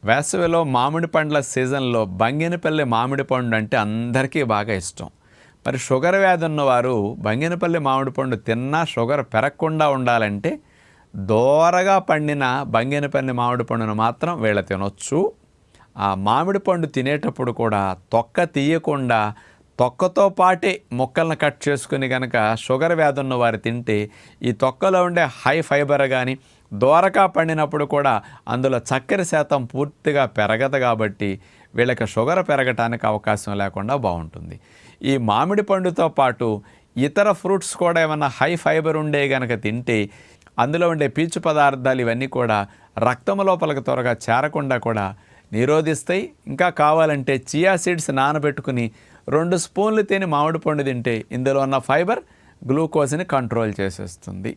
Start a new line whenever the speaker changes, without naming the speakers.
వేసవిలో మామిడి పండ్ల సీజన్లో బంగినపల్లి మామిడి పండు అంటే అందరికీ బాగా ఇష్టం. మరి షుగర్ వ్యాధి ఉన్నవారు బంగినపల్లి మామిడి పండు తిన్నా షుగర్ పెరగకుండా ఉండాలంటే దోరగా పండిన బంగినపల్లి మామిడి పండును మాత్రం వీళ్ళ తినొచ్చు. ఆ మామిడి పండు తినేటప్పుడు కూడా తొక్క తీయకుండా తొక్కతో పాటే ముక్కలను కట్ చేసుకుని కనుక షుగర్ వ్యాధి ఉన్న వారు తింటే ఈ తొక్కలో ఉండే హై ఫైబర్ కానీ దోరగా పండినప్పుడు కూడా అందులో చక్కెర శాతం పూర్తిగా పెరగదు కాబట్టి వీళ్ళకి షుగర్ పెరగటానికి అవకాశం లేకుండా బాగుంటుంది. ఈ మామిడి పండుతో పాటు ఇతర ఫ్రూట్స్ కూడా ఏమన్నా హై ఫైబర్ ఉండే కనుక తింటే అందులో ఉండే పీచు పదార్థాలు ఇవన్నీ కూడా రక్తం లోపలికి త్వరగా చేరకుండా కూడా నిరోధిస్తాయి. ఇంకా కావాలంటే చియా సీడ్స్ నానబెట్టుకుని 2 స్పూన్లు తిని మామిడి పండు తింటే ఇందులో ఉన్న ఫైబర్ గ్లూకోజ్ని కంట్రోల్ చేసేస్తుంది.